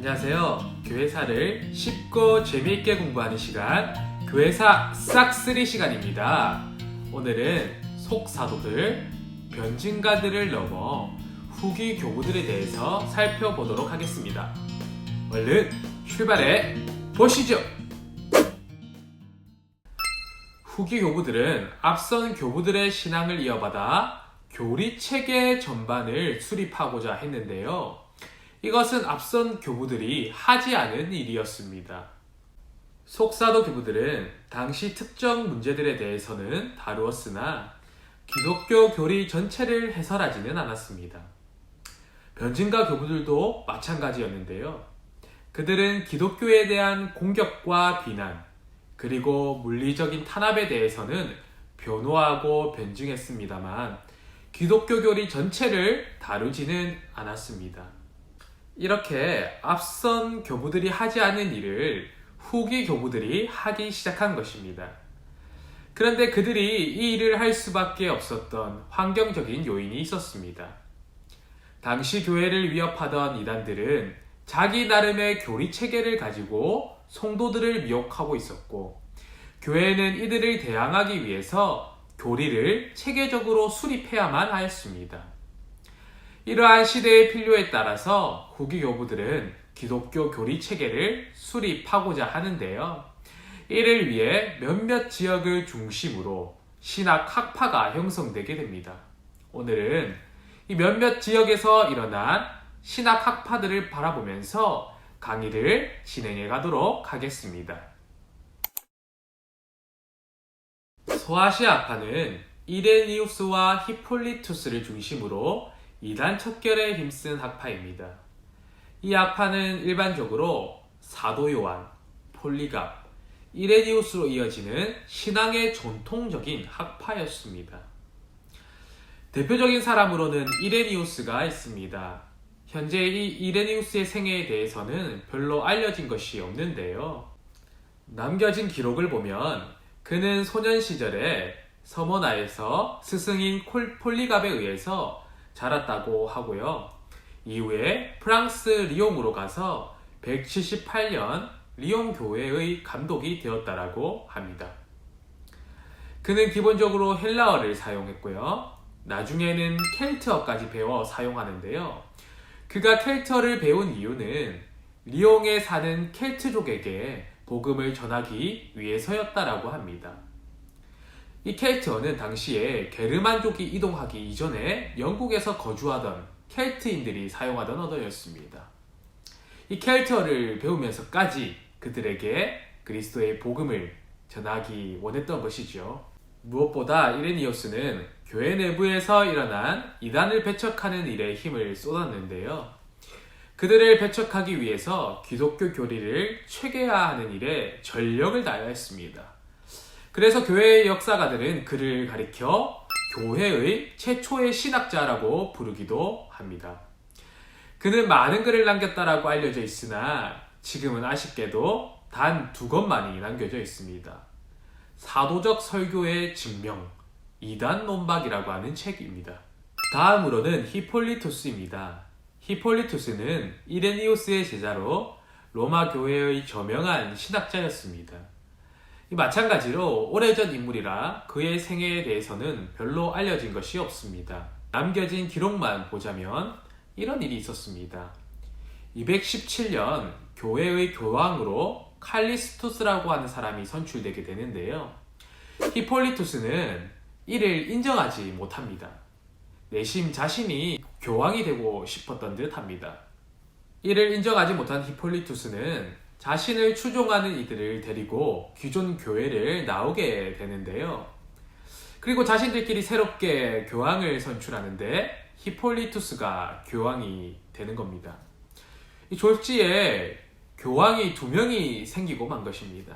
안녕하세요. 교회사를 쉽고 재미있게 공부하는 시간, 교회사 싹쓸이 시간입니다. 오늘은 속사도들, 변증가들을 넘어 후기 교부들에 대해서 살펴보도록 하겠습니다. 얼른 출발해 보시죠. 후기 교부들은 앞선 교부들의 신앙을 이어받아 교리체계 전반을 수립하고자 했는데요. 이것은 앞선 교부들이 하지 않은 일이었습니다. 속사도 교부들은 당시 특정 문제들에 대해서는 다루었으나 기독교 교리 전체를 해설하지는 않았습니다. 변증가 교부들도 마찬가지였는데요. 그들은 기독교에 대한 공격과 비난, 그리고 물리적인 탄압에 대해서는 변호하고 변증했습니다만 기독교 교리 전체를 다루지는 않았습니다. 이렇게 앞선 교부들이 하지 않은 일을 후기 교부들이 하기 시작한 것입니다. 그런데 그들이 이 일을 할 수밖에 없었던 환경적인 요인이 있었습니다. 당시 교회를 위협하던 이단들은 자기 나름의 교리 체계를 가지고 성도들을 미혹하고 있었고, 교회는 이들을 대항하기 위해서 교리를 체계적으로 수립해야만 하였습니다. 이러한 시대의 필요에 따라서 후기 교부들은 기독교 교리 체계를 수립하고자 하는데요. 이를 위해 몇몇 지역을 중심으로 신학 학파가 형성되게 됩니다. 오늘은 이 몇몇 지역에서 일어난 신학 학파들을 바라보면서 강의를 진행해 가도록 하겠습니다. 소아시아 학파는 이레니우스와 히폴리투스를 중심으로 이단 척결에 힘쓴 학파입니다. 이 학파는 일반적으로 사도 요한, 폴리갑, 이레니우스로 이어지는 신앙의 전통적인 학파였습니다. 대표적인 사람으로는 이레니우스가 있습니다. 현재 이 이레니우스의 생애에 대해서는 별로 알려진 것이 없는데요. 남겨진 기록을 보면 그는 소년 시절에 서머나에서 스승인 폴리갑에 의해서 자랐다고 하고요. 이후에 프랑스 리옹으로 가서 178년 리옹 교회의 감독이 되었다라고 합니다. 그는 기본적으로 헬라어를 사용했고요. 나중에는 켈트어까지 배워 사용하는데요. 그가 켈트어를 배운 이유는 리옹에 사는 켈트족에게 복음을 전하기 위해서였다라고 합니다. 이 켈트어는 당시에 게르만족이 이동하기 이전에 영국에서 거주하던 켈트인들이 사용하던 언어였습니다. 이 켈트어를 배우면서까지 그들에게 그리스도의 복음을 전하기 원했던 것이죠. 무엇보다 이레니우스는 교회 내부에서 일어난 이단을 배척하는 일에 힘을 쏟았는데요. 그들을 배척하기 위해서 기독교 교리를 체계화하는 일에 전력을 다하였습니다. 그래서 교회의 역사가들은 그를 가리켜 교회의 최초의 신학자라고 부르기도 합니다. 그는 많은 글을 남겼다라고 알려져 있으나 지금은 아쉽게도 단 2권만이 남겨져 있습니다. 사도적 설교의 증명, 이단 논박이라고 하는 책입니다. 다음으로는 히폴리투스입니다. 히폴리투스는 이레니우스의 제자로 로마 교회의 저명한 신학자였습니다. 마찬가지로 오래전 인물이라 그의 생애에 대해서는 별로 알려진 것이 없습니다. 남겨진 기록만 보자면 이런 일이 있었습니다. 217년 교회의 교황으로 칼리스투스라고 하는 사람이 선출되게 되는데요. 히폴리투스는 이를 인정하지 못합니다. 내심 자신이 교황이 되고 싶었던 듯 합니다. 이를 인정하지 못한 히폴리투스는 자신을 추종하는 이들을 데리고 기존 교회를 나오게 되는데요. 그리고 자신들끼리 새롭게 교황을 선출하는데 히폴리투스가 교황이 되는 겁니다. 이 졸지에 교황이 2명이 생기고 만 것입니다.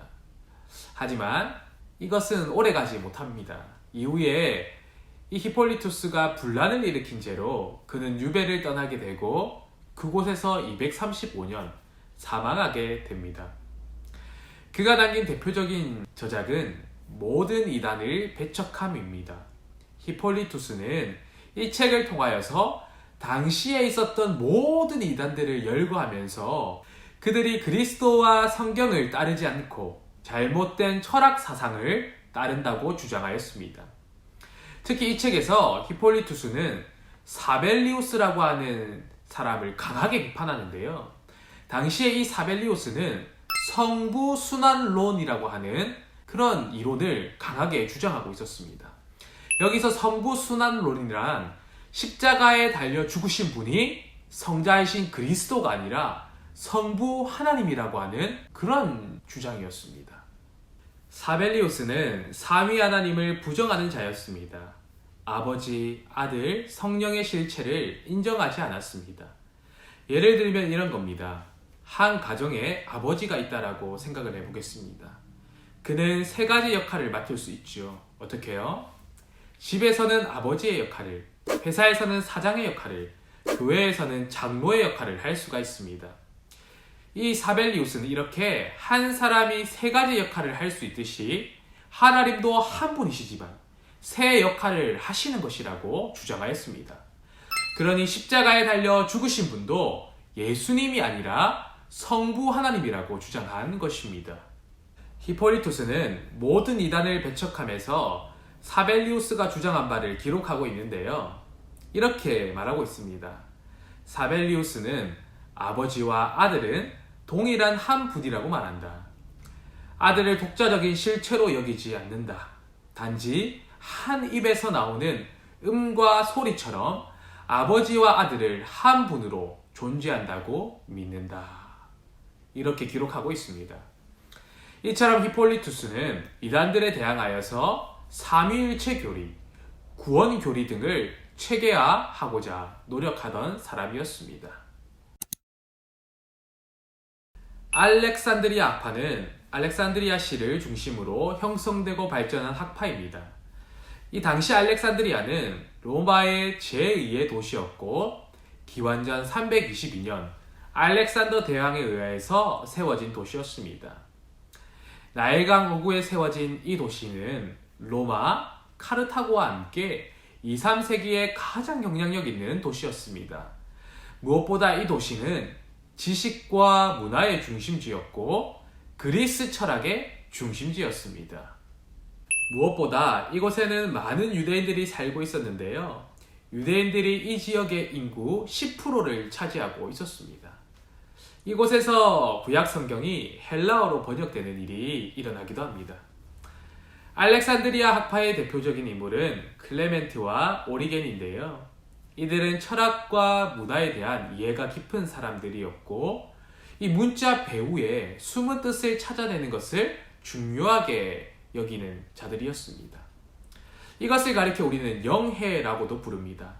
하지만 이것은 오래가지 못합니다. 이후에 이 히폴리투스가 분란을 일으킨 죄로 그는 유배를 떠나게 되고 그곳에서 235년 사망하게 됩니다. 그가 남긴 대표적인 저작은 모든 이단을 배척함입니다. 히폴리투스는 이 책을 통하여서 당시에 있었던 모든 이단들을 열거하면서 그들이 그리스도와 성경을 따르지 않고 잘못된 철학 사상을 따른다고 주장하였습니다. 특히 이 책에서 히폴리투스는 사벨리우스라고 하는 사람을 강하게 비판하는데요. 당시에 이 사벨리우스는 성부순환론이라고 하는 그런 이론을 강하게 주장하고 있었습니다. 여기서 성부순환론이란 십자가에 달려 죽으신 분이 성자이신 그리스도가 아니라 성부 하나님이라고 하는 그런 주장이었습니다. 사벨리우스는 삼위 하나님을 부정하는 자였습니다. 아버지, 아들, 성령의 실체를 인정하지 않았습니다. 예를 들면 이런 겁니다. 한 가정에 아버지가 있다라고 생각을 해보겠습니다. 그는 세 가지 역할을 맡을 수 있죠. 어떻게요? 집에서는 아버지의 역할을, 회사에서는 사장의 역할을, 교회에서는 장로의 역할을 할 수가 있습니다. 이 사벨리우스는 이렇게 한 사람이 세 가지 역할을 할 수 있듯이 하나님도 한 분이시지만 세 역할을 하시는 것이라고 주장하였습니다. 그러니 십자가에 달려 죽으신 분도 예수님이 아니라 성부 하나님이라고 주장한 것입니다. 히폴리투스는 모든 이단을 배척하면서 사벨리우스가 주장한 바를 기록하고 있는데요. 이렇게 말하고 있습니다. 사벨리우스는 아버지와 아들은 동일한 한 분이라고 말한다. 아들을 독자적인 실체로 여기지 않는다. 단지 한 입에서 나오는 음과 소리처럼 아버지와 아들을 한 분으로 존재한다고 믿는다. 이렇게 기록하고 있습니다. 이처럼 히폴리투스는 이단들에 대항하여서 삼위일체 교리, 구원 교리 등을 체계화하고자 노력하던 사람이었습니다. 알렉산드리아 학파는 알렉산드리아시를 중심으로 형성되고 발전한 학파입니다. 이 당시 알렉산드리아는 로마의 제2의 도시였고 기원전 322년 알렉산더 대왕에 의해서 세워진 도시였습니다. 나일강 어구에 세워진 이 도시는 로마, 카르타고와 함께 2, 3세기에 가장 영향력 있는 도시였습니다. 무엇보다 이 도시는 지식과 문화의 중심지였고 그리스 철학의 중심지였습니다. 무엇보다 이곳에는 많은 유대인들이 살고 있었는데요. 유대인들이 이 지역의 인구 10%를 차지하고 있었습니다. 이곳에서 구약 성경이 헬라어로 번역되는 일이 일어나기도 합니다. 알렉산드리아 학파의 대표적인 인물은 클레멘트와 오리겐인데요. 이들은 철학과 문화에 대한 이해가 깊은 사람들이었고 이 문자 배후의 숨은 뜻을 찾아내는 것을 중요하게 여기는 자들이었습니다. 이것을 가리켜 우리는 영해라고도 부릅니다.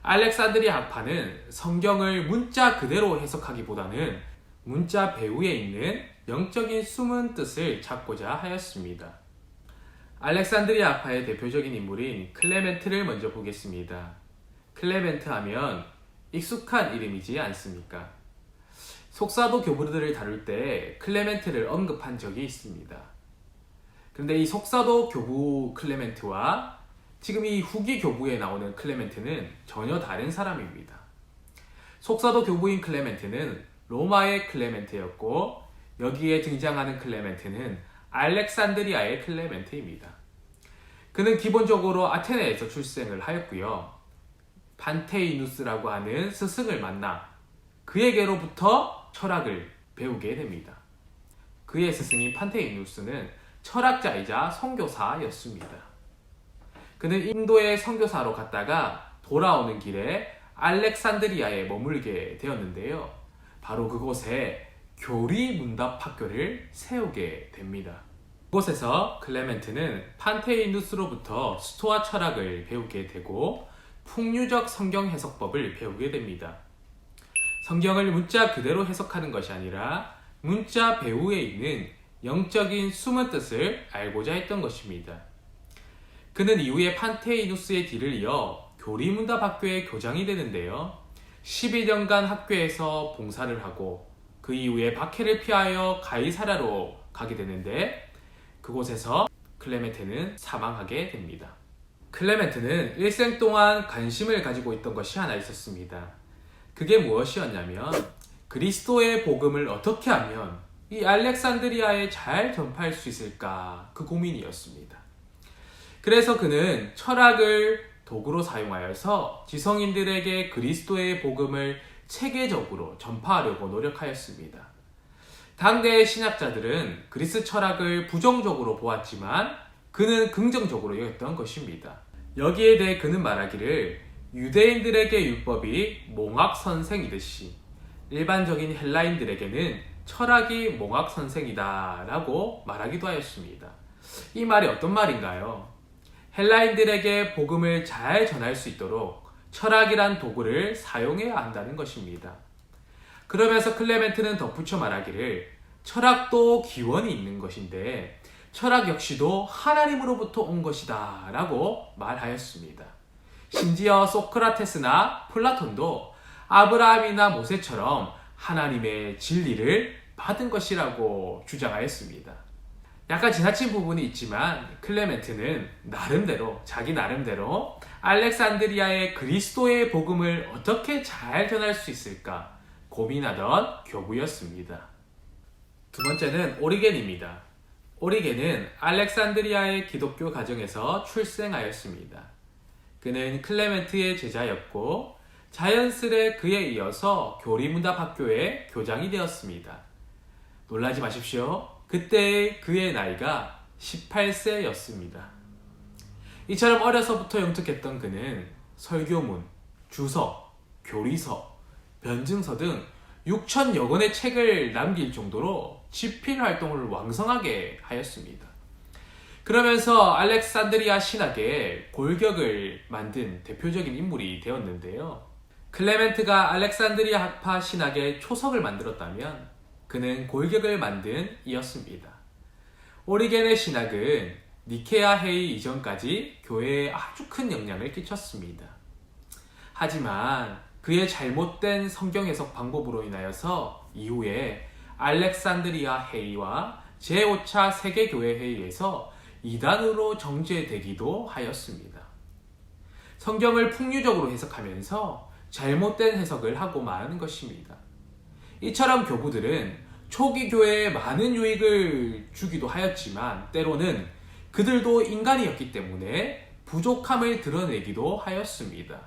알렉산드리아 학파는 성경을 문자 그대로 해석하기보다는 문자 배후에 있는 영적인 숨은 뜻을 찾고자 하였습니다. 알렉산드리아 학파의 대표적인 인물인 클레멘트를 먼저 보겠습니다. 클레멘트 하면 익숙한 이름이지 않습니까? 속사도 교부들을 다룰 때 클레멘트를 언급한 적이 있습니다. 그런데 이 속사도 교부 클레멘트와 지금 이 후기 교부에 나오는 클레멘트는 전혀 다른 사람입니다. 속사도 교부인 클레멘트는 로마의 클레멘트였고 여기에 등장하는 클레멘트는 알렉산드리아의 클레멘트입니다. 그는 기본적으로 아테네에서 출생을 하였고요. 판테이누스라고 하는 스승을 만나 그에게로부터 철학을 배우게 됩니다. 그의 스승인 판테이누스는 철학자이자 선교사였습니다. 그는 인도의 선교사로 갔다가 돌아오는 길에 알렉산드리아에 머물게 되었는데요. 바로 그곳에 교리문답 학교를 세우게 됩니다. 그곳에서 클레멘트는 판테이누스로부터 스토아 철학을 배우게 되고 풍류적 성경 해석법을 배우게 됩니다. 성경을 문자 그대로 해석하는 것이 아니라 문자 배후에 있는 영적인 숨은 뜻을 알고자 했던 것입니다. 그는 이후에 판테이누스의 뒤를 이어 교리문답 학교의 교장이 되는데요. 12년간 학교에서 봉사를 하고 그 이후에 박해를 피하여 가이사라로 가게 되는데 그곳에서 클레멘트는 사망하게 됩니다. 클레멘트는 일생 동안 관심을 가지고 있던 것이 하나 있었습니다. 그게 무엇이었냐면 그리스도의 복음을 어떻게 하면 이 알렉산드리아에 잘 전파할 수 있을까 그 고민이었습니다. 그래서 그는 철학을 도구로 사용하여서 지성인들에게 그리스도의 복음을 체계적으로 전파하려고 노력하였습니다. 당대의 신학자들은 그리스 철학을 부정적으로 보았지만 그는 긍정적으로 여겼던 것입니다. 여기에 대해 그는 말하기를 유대인들에게 율법이 몽학 선생이듯이 일반적인 헬라인들에게는 철학이 몽학 선생이다 라고 말하기도 하였습니다. 이 말이 어떤 말인가요? 헬라인들에게 복음을 잘 전할 수 있도록 철학이란 도구를 사용해야 한다는 것입니다. 그러면서 클레멘트는 덧붙여 말하기를 철학도 기원이 있는 것인데 철학 역시도 하나님으로부터 온 것이다 라고 말하였습니다. 심지어 소크라테스나 플라톤도 아브라함이나 모세처럼 하나님의 진리를 받은 것이라고 주장하였습니다. 약간 지나친 부분이 있지만 클레멘트는 자기 나름대로 알렉산드리아의 그리스도의 복음을 어떻게 잘 전할 수 있을까 고민하던 교부였습니다. 두 번째는 오리겐입니다. 오리겐은 알렉산드리아의 기독교 가정에서 출생하였습니다. 그는 클레멘트의 제자였고 자연스레 그에 이어서 교리문답학교의 교장이 되었습니다. 놀라지 마십시오. 그때 그의 나이가 18세였습니다. 이처럼 어려서부터 영특했던 그는 설교문, 주서, 교리서, 변증서 등 6천여 권의 책을 남길 정도로 집필 활동을 왕성하게 하였습니다. 그러면서 알렉산드리아 신학의 골격을 만든 대표적인 인물이 되었는데요. 클레멘트가 알렉산드리아 학파 신학의 초석을 만들었다면 그는 골격을 만든 이였습니다. 오리겐의 신학은 니케아 회의 이전까지 교회에 아주 큰 영향을 끼쳤습니다. 하지만 그의 잘못된 성경 해석 방법으로 인하여서 이후에 알렉산드리아 회의와 제5차 세계교회 회의에서 이단으로 정죄되기도 하였습니다. 성경을 풍류적으로 해석하면서 잘못된 해석을 하고 마는 것입니다. 이처럼 교부들은 초기 교회에 많은 유익을 주기도 하였지만 때로는 그들도 인간이었기 때문에 부족함을 드러내기도 하였습니다.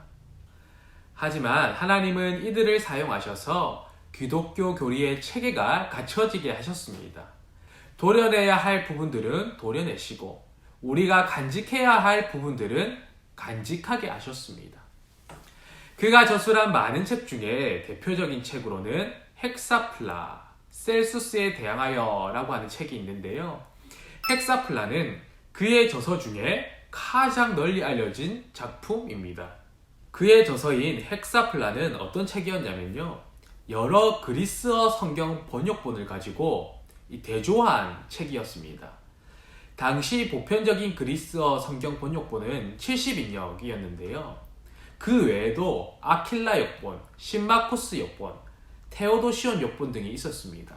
하지만 하나님은 이들을 사용하셔서 기독교 교리의 체계가 갖춰지게 하셨습니다. 도려내야 할 부분들은 도려내시고 우리가 간직해야 할 부분들은 간직하게 하셨습니다. 그가 저술한 많은 책 중에 대표적인 책으로는 헥사플라, 셀수스에 대항하여 라고 하는 책이 있는데요. 헥사플라는 그의 저서 중에 가장 널리 알려진 작품입니다. 그의 저서인 헥사플라는 어떤 책이었냐면요. 여러 그리스어 성경 번역본을 가지고 대조한 책이었습니다. 당시 보편적인 그리스어 성경 번역본은 70인역이었는데요. 그 외에도 아킬라 역본, 신마코스 역본, 테오도시온 역본 등이 있었습니다.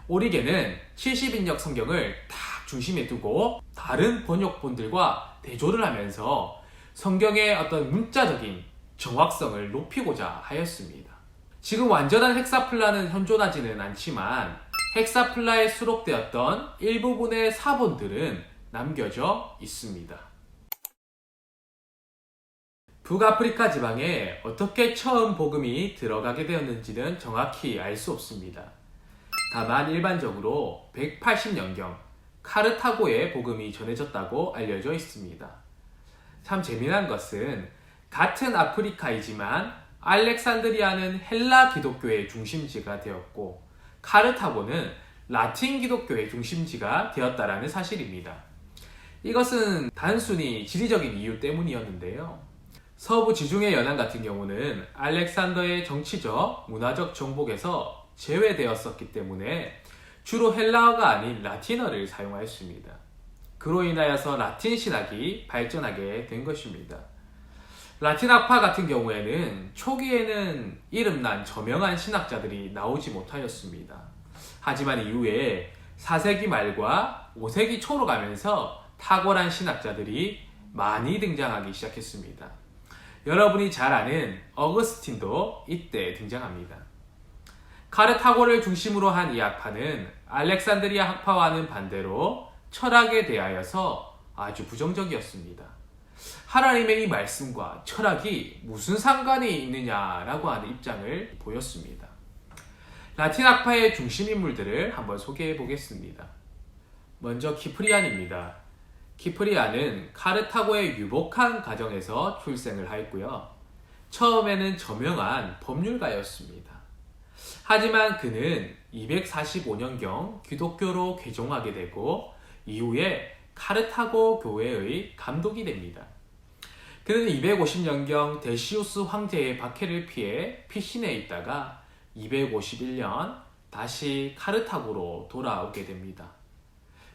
오리겐은 70인역 성경을 딱 중심에 두고 다른 번역본들과 대조를 하면서 성경의 어떤 문자적인 정확성을 높이고자 하였습니다. 지금 완전한 헥사플라는 현존하지는 않지만 헥사플라에 수록되었던 일부분의 사본들은 남겨져 있습니다. 북아프리카 지방에 어떻게 처음 복음이 들어가게 되었는지는 정확히 알 수 없습니다. 다만 일반적으로 180년경 카르타고에 복음이 전해졌다고 알려져 있습니다. 참 재미난 것은 같은 아프리카이지만 알렉산드리아는 헬라 기독교의 중심지가 되었고 카르타고는 라틴 기독교의 중심지가 되었다라는 사실입니다. 이것은 단순히 지리적인 이유 때문이었는데요. 서부 지중해 연안 같은 경우는 알렉산더의 정치적, 문화적 정복에서 제외되었었기 때문에 주로 헬라어가 아닌 라틴어를 사용하였습니다. 그로 인하여서 라틴 신학이 발전하게 된 것입니다. 라틴 학파 같은 경우에는 초기에는 이름난 저명한 신학자들이 나오지 못하였습니다. 하지만 이후에 4세기 말과 5세기 초로 가면서 탁월한 신학자들이 많이 등장하기 시작했습니다. 여러분이 잘 아는 어거스틴도 이때 등장합니다. 카르타고를 중심으로 한 이 학파는 알렉산드리아 학파와는 반대로 철학에 대하여서 아주 부정적이었습니다. 하나님의 이 말씀과 철학이 무슨 상관이 있느냐라고 하는 입장을 보였습니다. 라틴 학파의 중심 인물들을 한번 소개해 보겠습니다. 먼저 키프리안입니다. 키프리안은 카르타고의 유복한 가정에서 출생을 하였고요. 처음에는 저명한 법률가였습니다. 하지만 그는 245년경 기독교로 개종하게 되고 이후에 카르타고 교회의 감독이 됩니다. 그는 250년경 데시우스 황제의 박해를 피해 피신해 있다가 251년 다시 카르타고로 돌아오게 됩니다.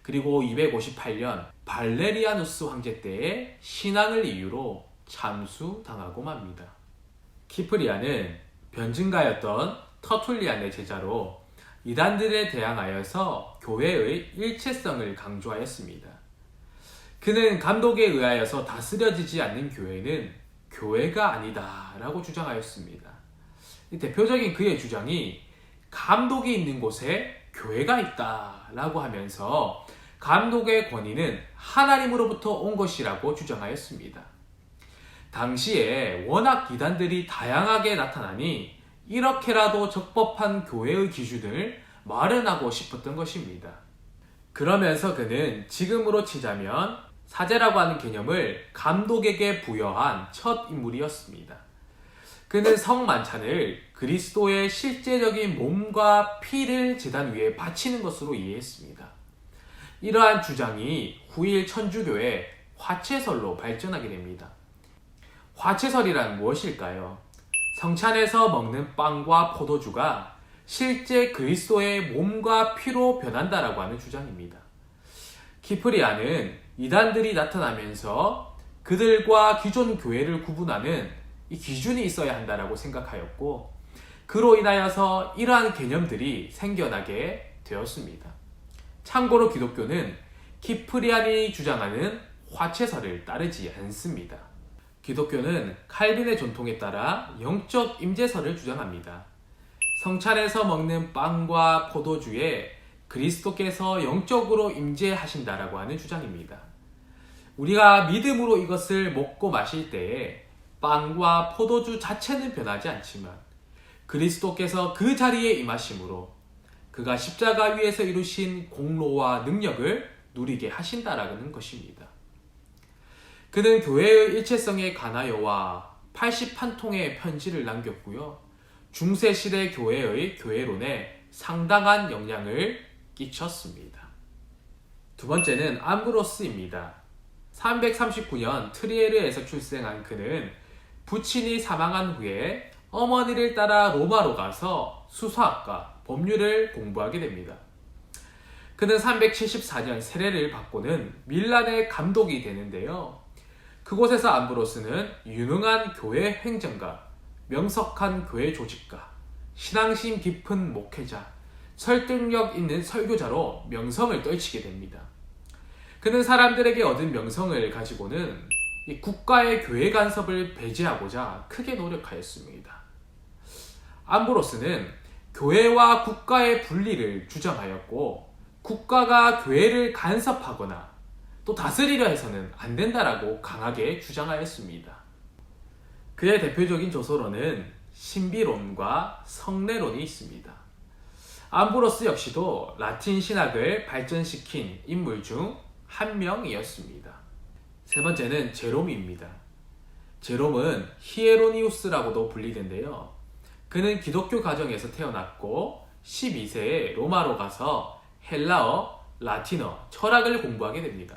그리고 258년 발레리아누스 황제 때의 신앙을 이유로 참수당하고 맙니다. 키프리안은 변증가였던 터툴리안의 제자로 이단들에 대항하여서 교회의 일체성을 강조하였습니다. 그는 감독에 의하여서 다스려지지 않는 교회는 교회가 아니다 라고 주장하였습니다. 대표적인 그의 주장이 감독이 있는 곳에 교회가 있다 라고 하면서 감독의 권위는 하나님으로부터 온 것이라고 주장하였습니다. 당시에 워낙 이단들이 다양하게 나타나니 이렇게라도 적법한 교회의 기준을 마련하고 싶었던 것입니다. 그러면서 그는 지금으로 치자면 사제라고 하는 개념을 감독에게 부여한 첫 인물이었습니다. 그는 성만찬을 그리스도의 실제적인 몸과 피를 제단 위에 바치는 것으로 이해했습니다. 이러한 주장이 후일 천주교의 화채설로 발전하게 됩니다. 화채설이란 무엇일까요? 성찬에서 먹는 빵과 포도주가 실제 그리스도의 몸과 피로 변한다라고 하는 주장입니다. 키프리안은 이단들이 나타나면서 그들과 기존 교회를 구분하는 이 기준이 있어야 한다라고 생각하였고, 그로 인하여서 이러한 개념들이 생겨나게 되었습니다. 참고로 기독교는 키프리안이 주장하는 화채설을 따르지 않습니다. 기독교는 칼빈의 전통에 따라 영적 임재설을 주장합니다. 성찬에서 먹는 빵과 포도주에 그리스도께서 영적으로 임재하신다라고 하는 주장입니다. 우리가 믿음으로 이것을 먹고 마실 때에 빵과 포도주 자체는 변하지 않지만 그리스도께서 그 자리에 임하심으로 그가 십자가 위에서 이루신 공로와 능력을 누리게 하신다라는 것입니다. 그는 교회의 일체성에 관하여와 81통의 편지를 남겼고요. 중세시대 교회의 교회론에 상당한 영향을 끼쳤습니다. 두 번째는 암브로스입니다. 339년 트리에르에서 출생한 그는 부친이 사망한 후에 어머니를 따라 로마로 가서 수사학과 법률을 공부하게 됩니다. 그는 374년 세례를 받고는 밀란의 감독이 되는데요. 그곳에서 암브로스는 유능한 교회 행정가, 명석한 교회 조직가, 신앙심 깊은 목회자, 설득력 있는 설교자로 명성을 떨치게 됩니다. 그는 사람들에게 얻은 명성을 가지고는 이 국가의 교회 간섭을 배제하고자 크게 노력하였습니다. 암브로스는 교회와 국가의 분리를 주장하였고, 국가가 교회를 간섭하거나 또 다스리려 해서는 안 된다라고 강하게 주장하였습니다. 그의 대표적인 저서로는 신비론과 성례론이 있습니다. 암브로스 역시도 라틴 신학을 발전시킨 인물 중 한 명이었습니다. 세 번째는 제롬입니다. 제롬은 히에로니우스라고도 불리는데요. 그는 기독교 가정에서 태어났고 12세에 로마로 가서 헬라어, 라틴어, 철학을 공부하게 됩니다.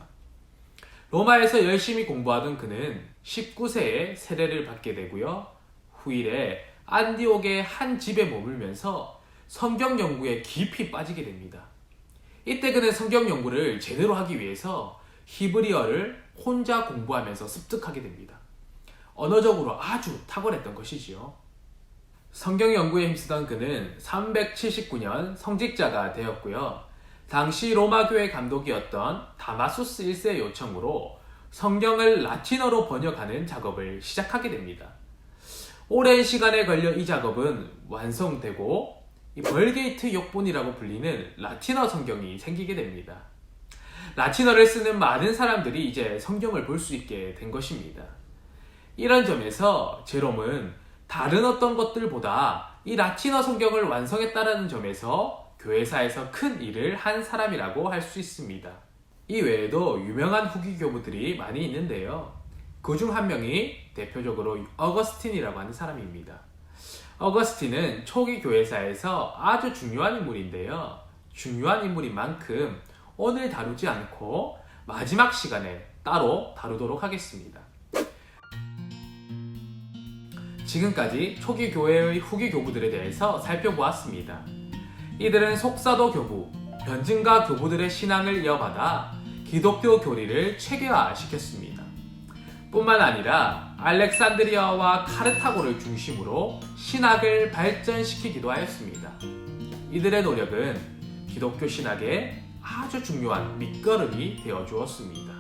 로마에서 열심히 공부하던 그는 19세에 세례를 받게 되고요. 후일에 안디옥의 한 집에 머물면서 성경 연구에 깊이 빠지게 됩니다. 이때 그는 성경 연구를 제대로 하기 위해서 히브리어를 혼자 공부하면서 습득하게 됩니다. 언어적으로 아주 탁월했던 것이지요. 성경 연구에 힘쓰던 그는 379년 성직자가 되었고요. 당시 로마교회 감독이었던 다마수스 1세의 요청으로 성경을 라틴어로 번역하는 작업을 시작하게 됩니다. 오랜 시간에 걸려 이 작업은 완성되고 이 벌게이트 역본이라고 불리는 라틴어 성경이 생기게 됩니다. 라틴어를 쓰는 많은 사람들이 이제 성경을 볼 수 있게 된 것입니다. 이런 점에서 제롬은 다른 어떤 것들보다 이 라틴어 성경을 완성했다는 점에서 교회사에서 큰 일을 한 사람이라고 할 수 있습니다. 이 외에도 유명한 후기 교부들이 많이 있는데요. 그 중 한 명이 대표적으로 어거스틴이라고 하는 사람입니다. 어거스틴은 초기 교회사에서 아주 중요한 인물인데요. 중요한 인물인 만큼 오늘 다루지 않고 마지막 시간에 따로 다루도록 하겠습니다. 지금까지 초기 교회의 후기 교부들에 대해서 살펴보았습니다. 이들은 속사도 교부, 변증가 교부들의 신앙을 이어받아 기독교 교리를 체계화시켰습니다. 뿐만 아니라 알렉산드리아와 카르타고를 중심으로 신학을 발전시키기도 하였습니다. 이들의 노력은 기독교 신학의 아주 중요한 밑거름이 되어 주었습니다.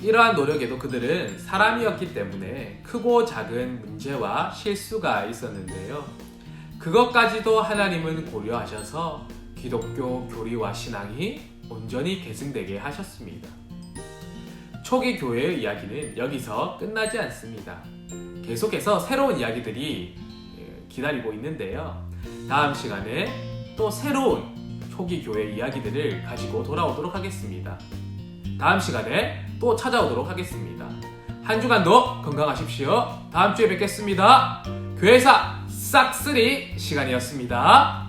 이러한 노력에도 그들은 사람이었기 때문에 크고 작은 문제와 실수가 있었는데요. 그것까지도 하나님은 고려하셔서 기독교 교리와 신앙이 온전히 계승되게 하셨습니다. 초기 교회의 이야기는 여기서 끝나지 않습니다. 계속해서 새로운 이야기들이 기다리고 있는데요. 다음 시간에 또 새로운 초기 교회 이야기들을 가지고 돌아오도록 하겠습니다. 다음 시간에 또 찾아오도록 하겠습니다. 한 주간도 건강하십시오. 다음 주에 뵙겠습니다. 교회사 싹쓸이 시간이었습니다.